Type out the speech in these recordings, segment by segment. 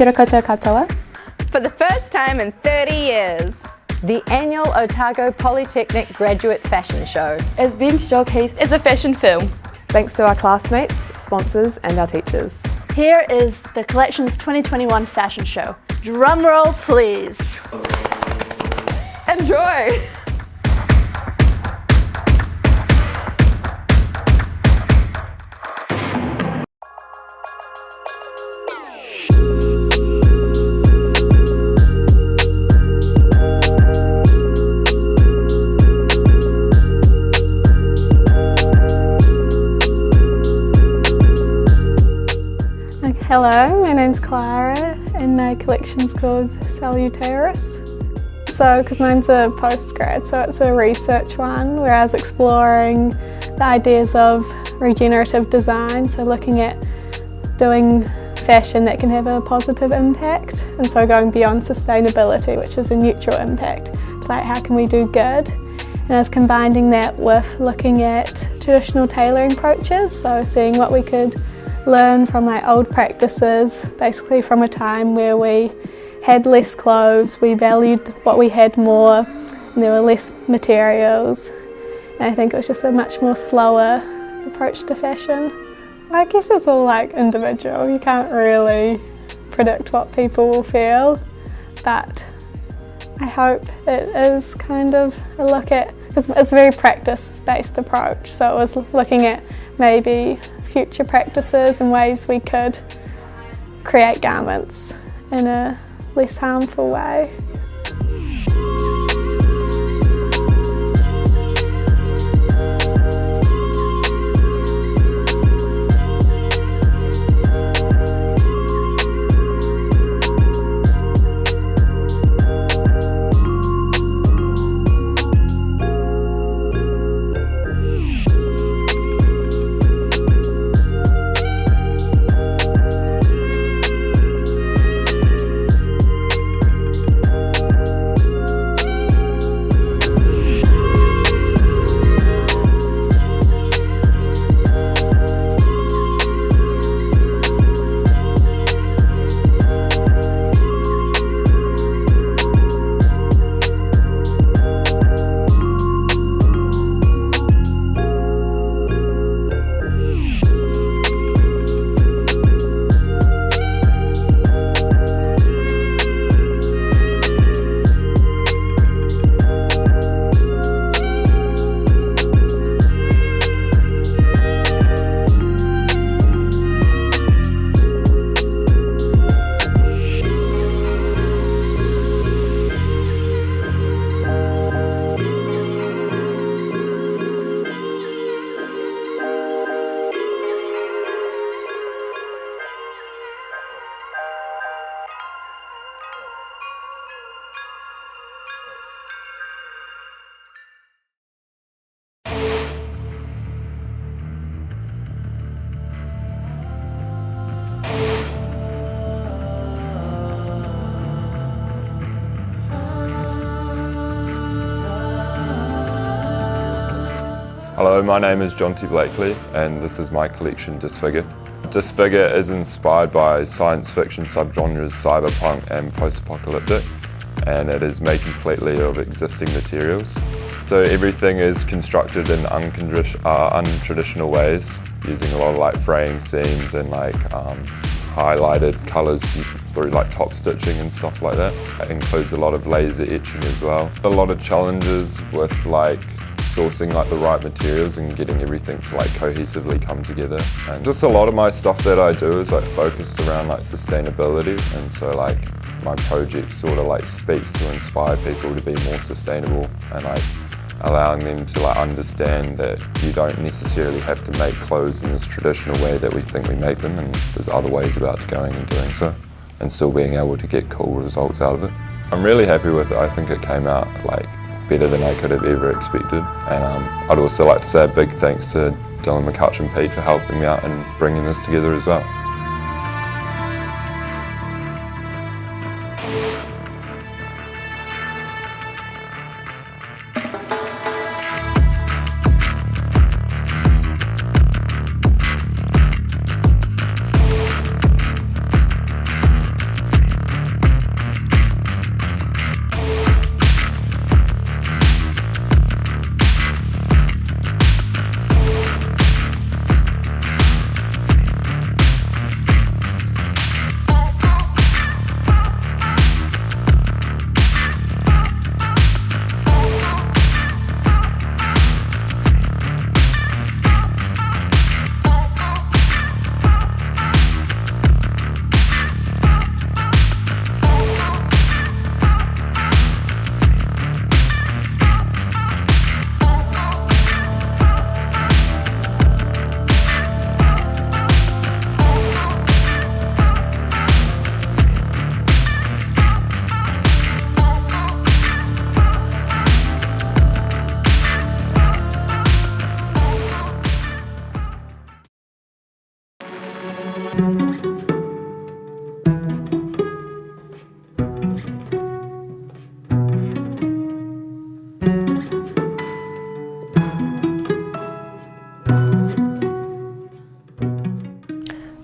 Kia koutou katoa. For the first time in 30 years, the annual Otago Polytechnic Graduate Fashion Show is being showcased as a fashion film. Thanks to our classmates, sponsors and our teachers. Here is the collection's 2021 fashion show. Drum roll, please. Enjoy! Hello, my name's Clara and my collection's called Salutaris. So, because mine's a post-grad, so it's a research one where I was exploring the ideas of regenerative design, so looking at doing fashion that can have a positive impact, and so going beyond sustainability, which is a neutral impact. It's like, how can we do good? And I was combining that with looking at traditional tailoring approaches, so seeing what we could learn from like old practices, basically from a time where we had less clothes, we valued what we had more, and there were less materials. And I think it was just a much more slower approach to fashion. I guess it's all like individual, you can't really predict what people will feel, but I hope it is kind of a look at, because it's a very practice-based approach, so it was looking at maybe future practices and ways we could create garments in a less harmful way. Hello, my name is Jonty Blakely and this is my collection Disfigure. Disfigure is inspired by science fiction subgenres cyberpunk and post-apocalyptic, and it is made completely of existing materials. So everything is constructed in untraditional ways, using a lot of like fraying seams and like highlighted colours through like top stitching and stuff like that. It includes a lot of laser etching as well. A lot of challenges with like sourcing like the right materials and getting everything to like cohesively come together. And just a lot of my stuff that I do is like focused around like sustainability, and so like my project sort of like speaks to inspire people to be more sustainable and like allowing them to like understand that you don't necessarily have to make clothes in this traditional way that we think we make them, and there's other ways about going and doing so and still being able to get cool results out of it. I'm really happy with it. I think it came out like better than I could have ever expected, and I'd also like to say a big thanks to Dylan McCutcheon P for helping me out and bringing this together as well.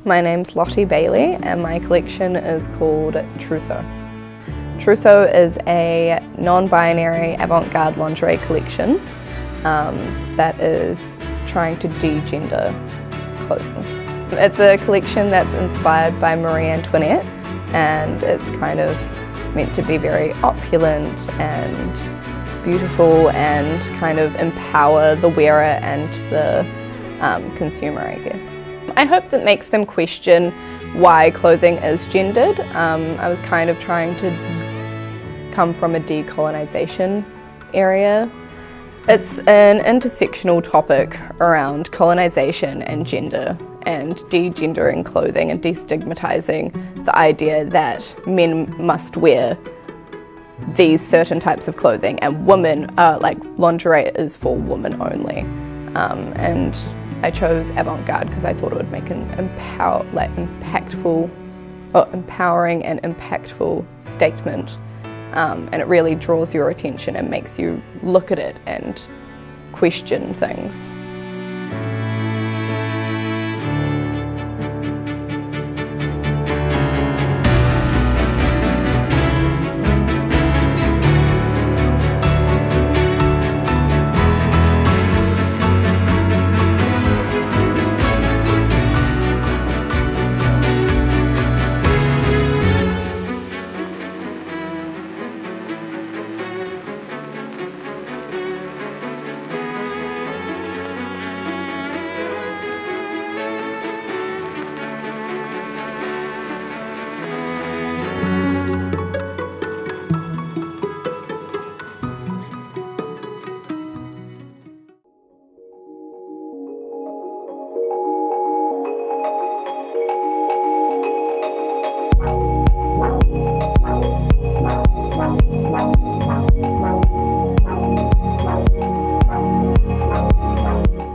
My name's Lottie Bailey and my collection is called Trousseau. Trousseau is a non-binary avant-garde lingerie collection that is trying to de-gender clothing. It's a collection that's inspired by Marie Antoinette, and it's kind of meant to be very opulent and beautiful and kind of empower the wearer and the consumer, I guess. I hope that makes them question why clothing is gendered. I was kind of trying to come from a decolonization area. It's an intersectional topic around colonization and gender and de-gendering clothing and destigmatizing the idea that men must wear these certain types of clothing and women, like lingerie is for women only. And I chose avant-garde because I thought it would make an empowering and impactful statement. And it really draws your attention and makes you look at it and question things.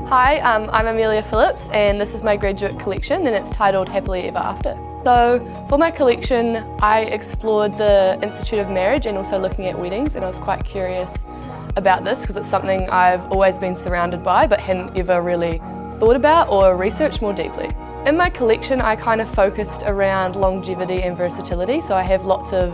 Hi, I'm Amelia Phillips and this is my graduate collection and it's titled Happily Ever After. So for my collection I explored the Institute of Marriage and also looking at weddings, and I was quite curious about this because it's something I've always been surrounded by but hadn't ever really thought about or researched more deeply. In my collection I kind of focused around longevity and versatility, so I have lots of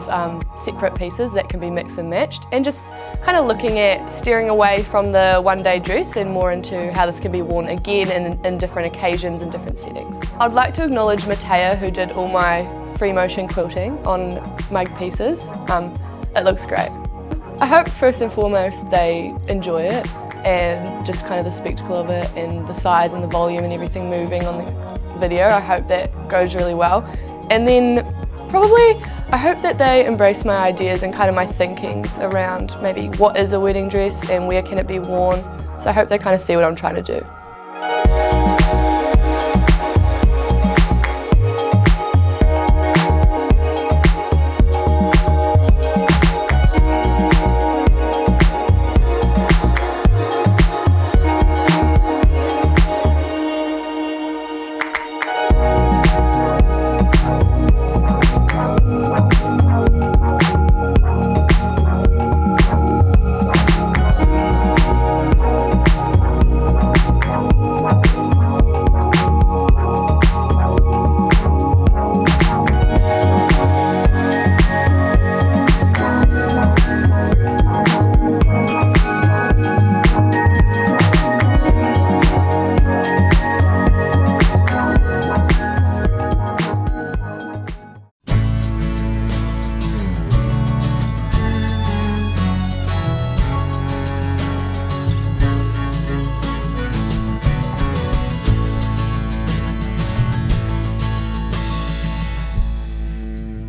separate pieces that can be mixed and matched, and just kind of looking at steering away from the one-day dress and more into how this can be worn again in different occasions and different settings. I'd like to acknowledge Matea, who did all my free motion quilting on my pieces. It looks great. I hope first and foremost they enjoy it and just kind of the spectacle of it and the size and the volume and everything moving on the video. I hope that goes really well. And then probably I hope that they embrace my ideas and kind of my thinkings around maybe what is a wedding dress and where can it be worn. So I hope they kind of see what I'm trying to do.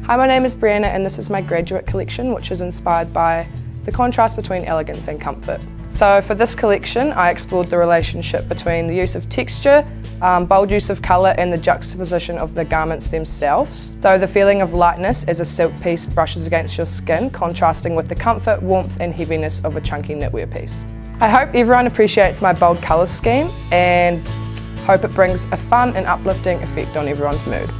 Hi, my name is Brianna and this is my graduate collection, which is inspired by the contrast between elegance and comfort. So for this collection I explored the relationship between the use of texture, bold use of colour and the juxtaposition of the garments themselves. So the feeling of lightness as a silk piece brushes against your skin, contrasting with the comfort, warmth and heaviness of a chunky knitwear piece. I hope everyone appreciates my bold colour scheme and hope it brings a fun and uplifting effect on everyone's mood.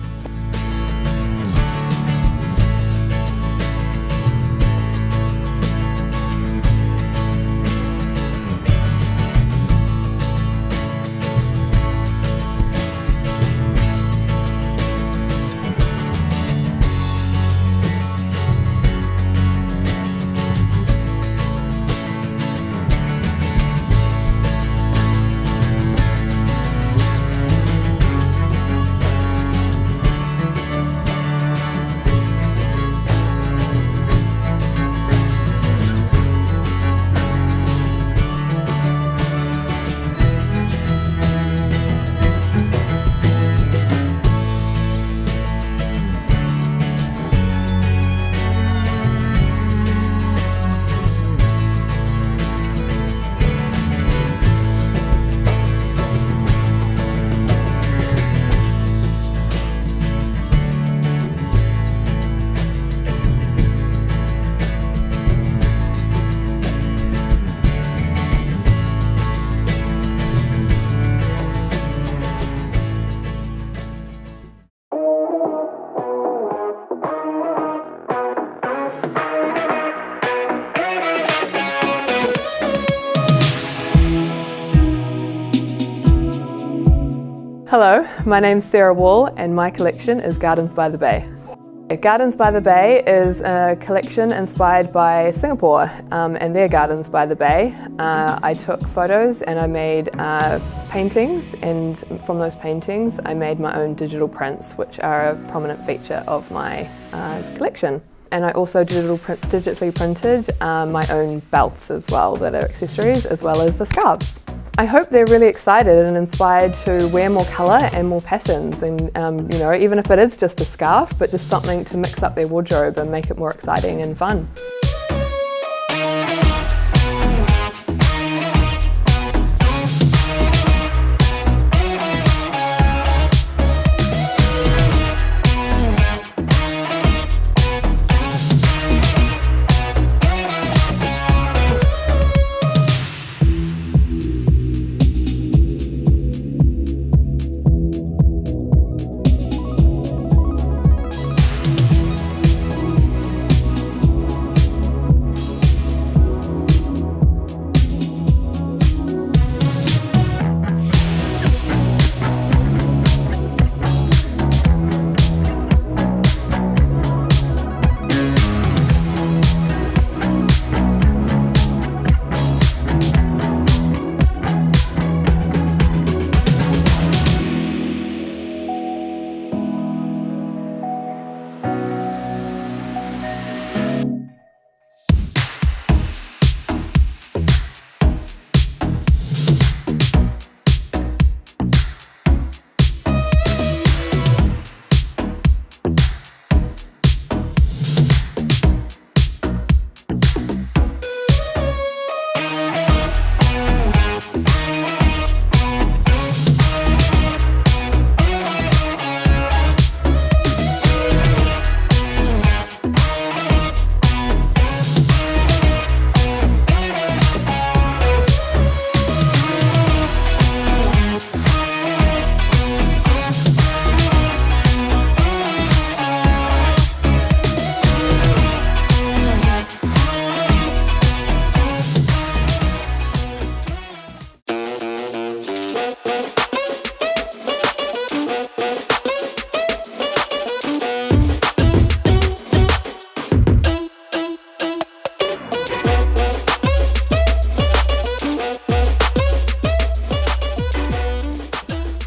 Hello, my name's Sarah Wall and my collection is Gardens by the Bay. Gardens by the Bay is a collection inspired by Singapore and their Gardens by the Bay. I took photos and I made paintings, and from those paintings I made my own digital prints, which are a prominent feature of my collection. And I also digitally printed my own belts as well, that are accessories, as well as the scarves. I hope they're really excited and inspired to wear more colour and more patterns, and you know, even if it is just a scarf, but just something to mix up their wardrobe and make it more exciting and fun.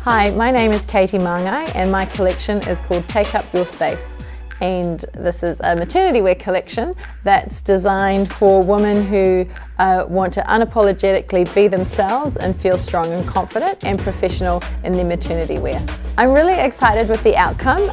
Hi, my name is Katie Mangai and my collection is called Take Up Your Space. And this is a maternity wear collection that's designed for women who want to unapologetically be themselves and feel strong and confident and professional in their maternity wear. I'm really excited with the outcome.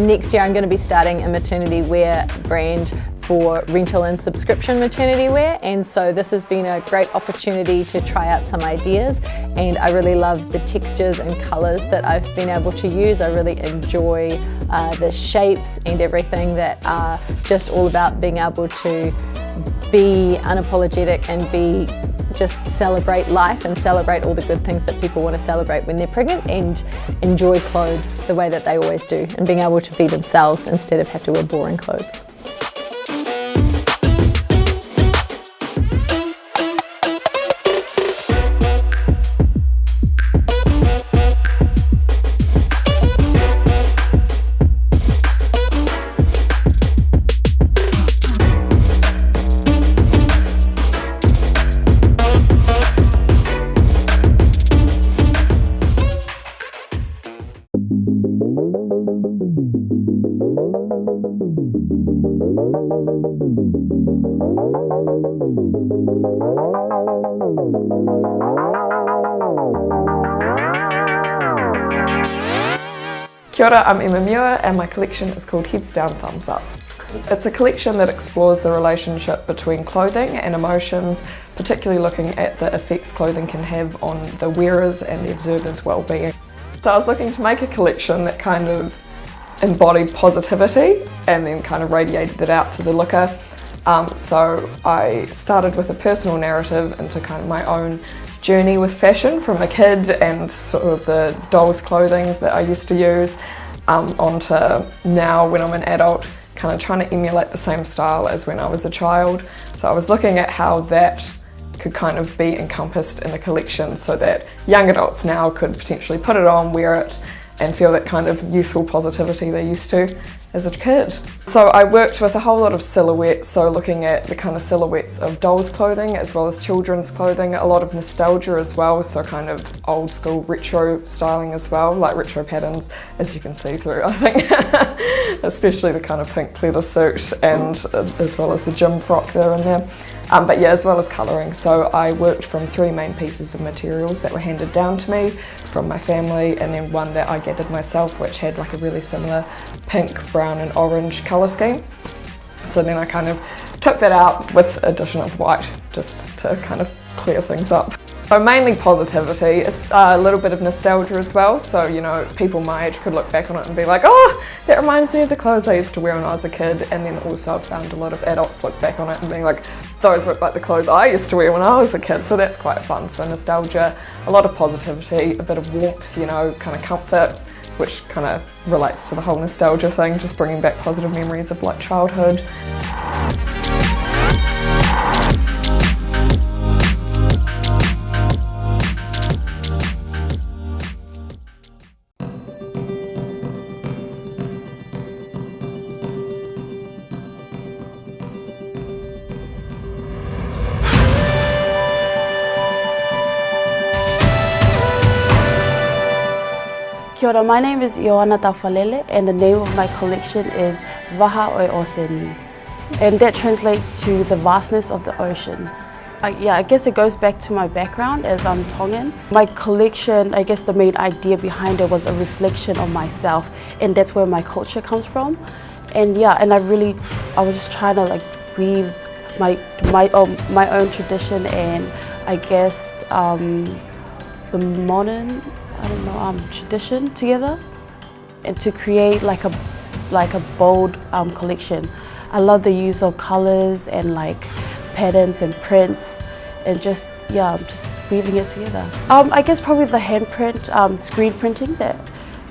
Next year I'm going to be starting a maternity wear brand for rental and subscription maternity wear, and so this has been a great opportunity to try out some ideas, and I really love the textures and colours that I've been able to use. I really enjoy the shapes and everything that are just all about being able to be unapologetic and just celebrate life and celebrate all the good things that people want to celebrate when they're pregnant, and enjoy clothes the way that they always do, and being able to be themselves instead of have to wear boring clothes. Kia ora, I'm Emma Muir and my collection is called Heads Down, Thumbs Up. It's a collection that explores the relationship between clothing and emotions, particularly looking at the effects clothing can have on the wearer's and the observer's well-being. So I was looking to make a collection that kind of embodied positivity and then kind of radiated it out to the looker. So I started with a personal narrative into kind of my own journey with fashion from a kid and sort of the doll's clothing that I used to use, onto now when I'm an adult, kind of trying to emulate the same style as when I was a child. So I was looking at how that could kind of be encompassed in the collection so that young adults now could potentially put it on, wear it, and feel that kind of youthful positivity they used to as a kid. So I worked with a whole lot of silhouettes, so looking at the kind of silhouettes of dolls' clothing as well as children's clothing, a lot of nostalgia as well, so kind of old school retro styling as well, like retro patterns, as you can see through, I think. Especially the kind of pink leather suit and as well as the gym frock there and there. But yeah, as well as colouring. So I worked from 3 main pieces of materials that were handed down to me from my family, and then one that I gathered myself, which had like a really similar pink, brown and orange colour scheme. So then I kind of took that out with addition of white, just to kind of clear things up. So mainly positivity, a little bit of nostalgia as well, so you know, people my age could look back on it and be like, oh, that reminds me of the clothes I used to wear when I was a kid, and then also I've found a lot of adults look back on it and being like, those look like the clothes I used to wear when I was a kid, so that's quite fun. So nostalgia, a lot of positivity, a bit of warmth, you know, kind of comfort, which kind of relates to the whole nostalgia thing, just bringing back positive memories of like childhood. Kia ora, my name is Ioana Tawhalele and the name of my collection is Waha o Oseni, and that translates to the vastness of the ocean. I guess it goes back to my background as I'm Tongan. My collection, I guess the main idea behind it was a reflection of myself, and that's where my culture comes from. And yeah, and I was just trying to like weave my own tradition and I guess the modern tradition together, and to create like a bold collection. I love the use of colors and like patterns and prints, and just weaving it together. I guess probably the handprint, screen printing that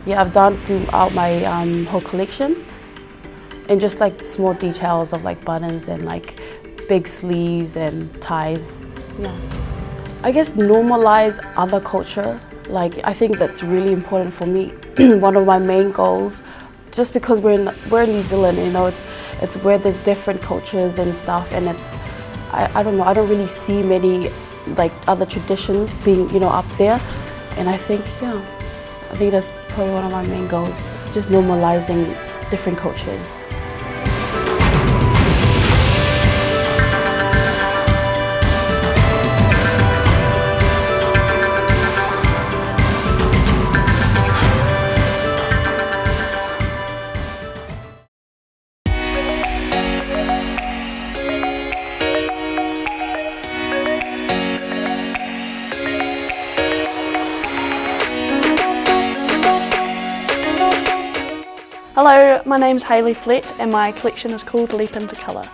I've done throughout my whole collection, and just like small details of like buttons and like big sleeves and ties. I guess normalize other culture. Like, I think that's really important for me. One of my main goals, just because we're in New Zealand, you know, it's where there's different cultures and stuff, and it's, I don't know, I don't really see many like other traditions being, you know, up there, and I think that's probably one of my main goals, just normalizing different cultures. Hello, my name's Hayley Flett and my collection is called Leap Into Colour.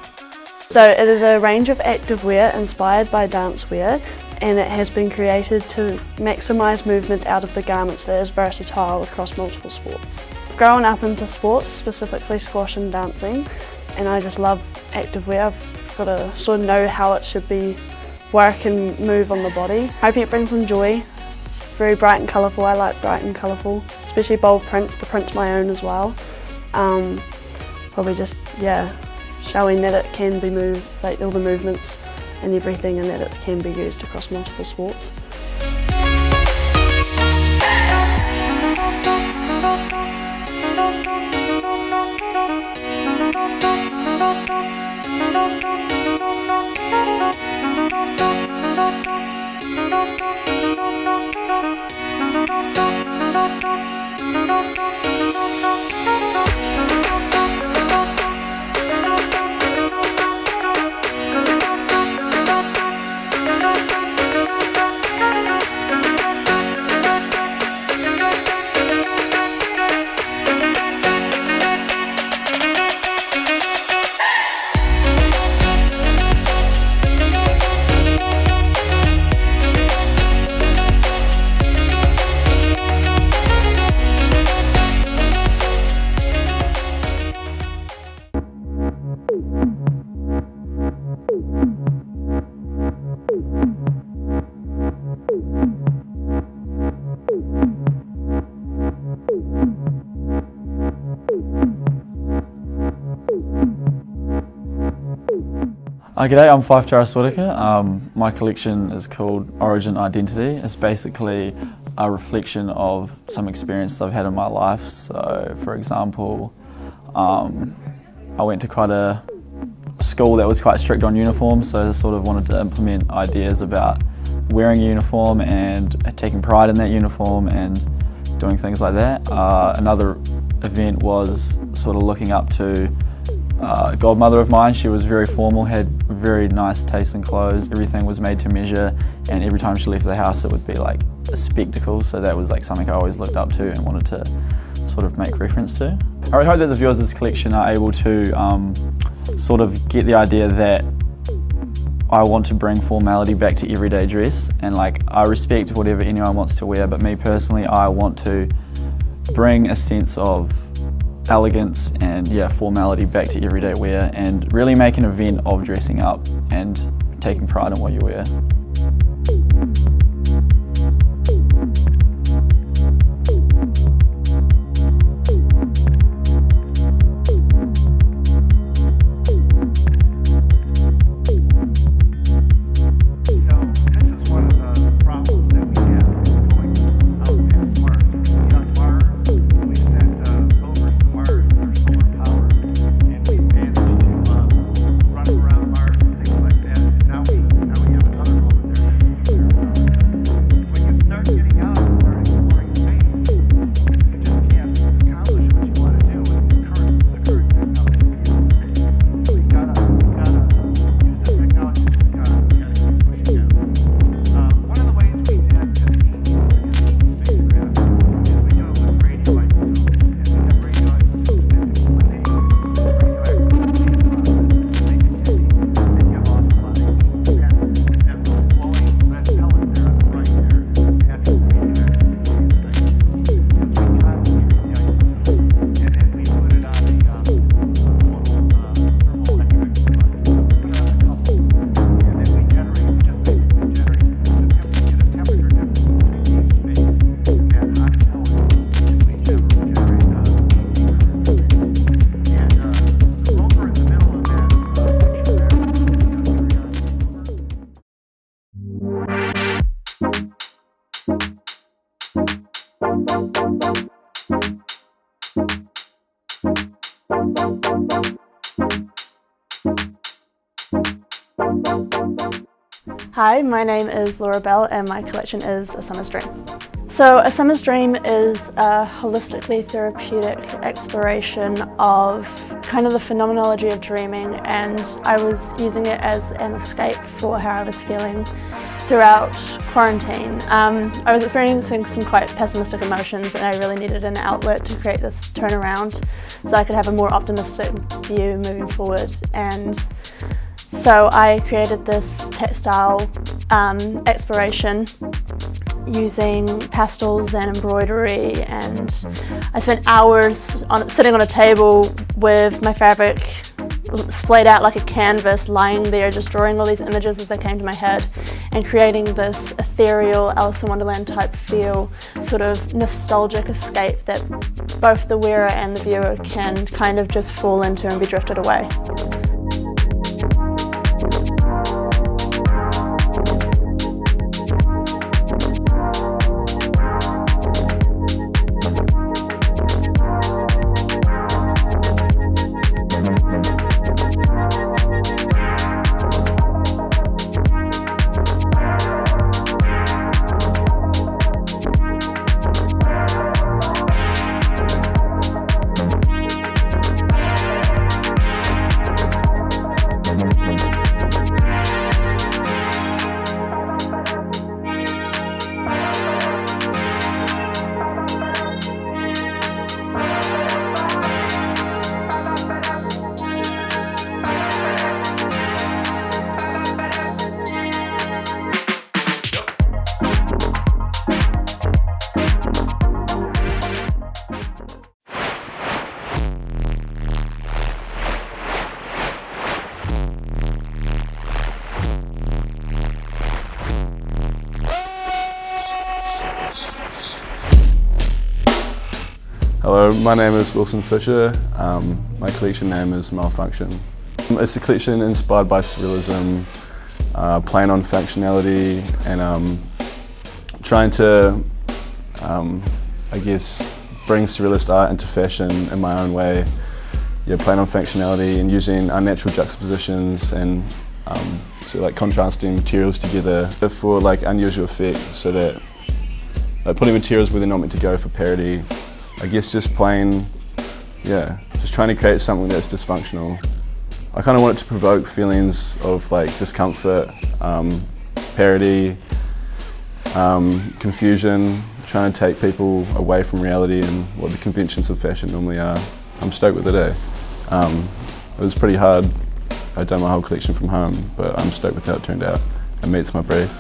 So it is a range of activewear inspired by dancewear, and it has been created to maximise movement out of the garments that is versatile across multiple sports. I've grown up into sports, specifically squash and dancing, and I just love activewear. I've got to sort of know how it should be work and move on the body. Hoping it brings some joy. It's very bright and colourful. I like bright and colourful, especially bold prints. The print's my own as well. Probably just, showing that it can be moved, like all the movements and everything, and that it can be used across multiple sports. G'day, I'm Fife Jarvis Whitaker. My collection is called Origin Identity. It's basically a reflection of some experiences I've had in my life. So, for example, I went to quite a school that was quite strict on uniforms, so I sort of wanted to implement ideas about wearing a uniform and taking pride in that uniform and doing things like that. Another event was sort of looking up to a godmother of mine. She was very formal, had very nice taste in clothes. Everything was made to measure, and every time she left the house it would be like a spectacle, so that was like something I always looked up to and wanted to sort of make reference to. I hope that the viewers of this collection are able to sort of get the idea that I want to bring formality back to everyday dress, and like I respect whatever anyone wants to wear, but me personally I want to bring a sense of elegance and formality back to everyday wear and really make an event of dressing up and taking pride in what you wear. Hi, my name is Laura Bell and my collection is A Summer's Dream. So A Summer's Dream is a holistically therapeutic exploration of kind of the phenomenology of dreaming, and I was using it as an escape for how I was feeling throughout quarantine. I was experiencing some quite pessimistic emotions and I really needed an outlet to create this turnaround so I could have a more optimistic view moving forward. And so I created this textile exploration using pastels and embroidery, and I spent hours sitting on a table with my fabric splayed out like a canvas, lying there just drawing all these images as they came to my head and creating this ethereal Alice in Wonderland type feel, sort of nostalgic escape that both the wearer and the viewer can kind of just fall into and be drifted away. Hello, my name is Wilson Fisher. My collection name is Malfunction. It's a collection inspired by surrealism, playing on functionality and trying to, I guess, bring surrealist art into fashion in my own way. Yeah, playing on functionality and using unnatural juxtapositions and so like contrasting materials together for like unusual effect, so that like putting materials where they're not meant to go for parody. I guess just playing, yeah, just trying to create something that's dysfunctional. I kind of want it to provoke feelings of like discomfort, parody, confusion, trying to take people away from reality and what the conventions of fashion normally are. I'm stoked with it, eh? It was pretty hard. I'd done my whole collection from home, but I'm stoked with how it turned out. It meets my brief.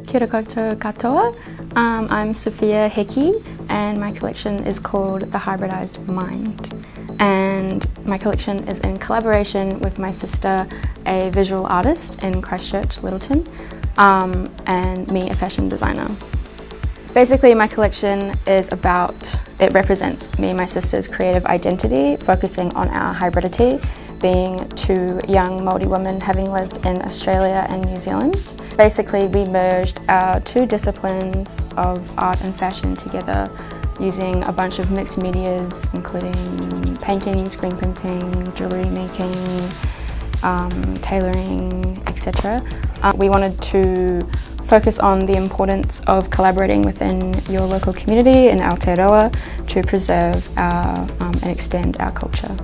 Kia ora koutou katoa. I'm Sophia Heki and my collection is called The Hybridized Mind. And my collection is in collaboration with my sister, a visual artist in Christchurch, Littleton, and me, a fashion designer. Basically, my collection is it represents me and my sister's creative identity, focusing on our hybridity, being two young Māori women having lived in Australia and New Zealand. Basically, we merged our two disciplines of art and fashion together using a bunch of mixed medias, including painting, screen printing, jewellery making, tailoring, etc. We wanted to focus on the importance of collaborating within your local community in Aotearoa to preserve and extend our culture.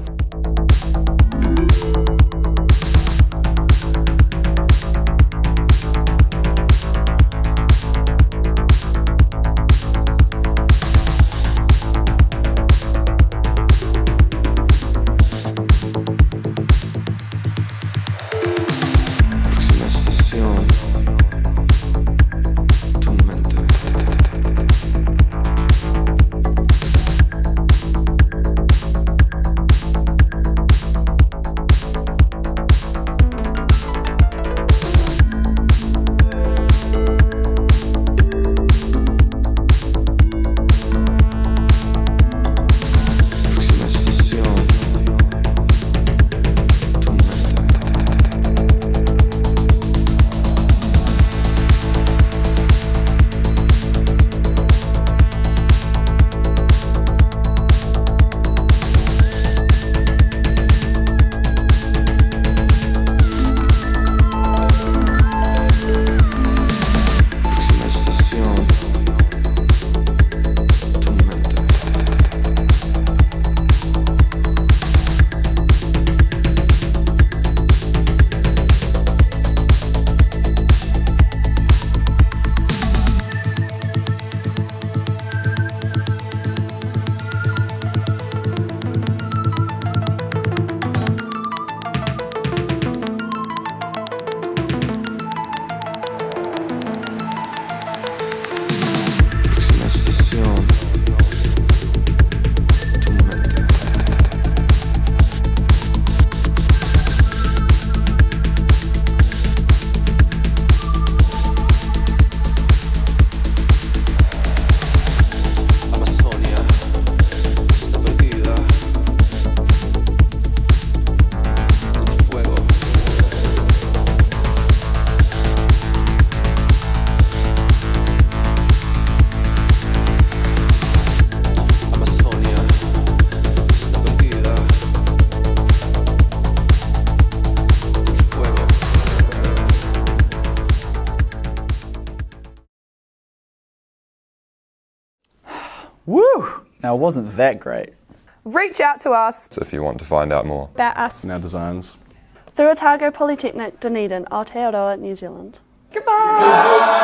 Woo! Now, it wasn't that great. Reach out to us if you want to find out more about us and our designs. Through Otago Polytechnic, Dunedin, Aotearoa, New Zealand. Goodbye!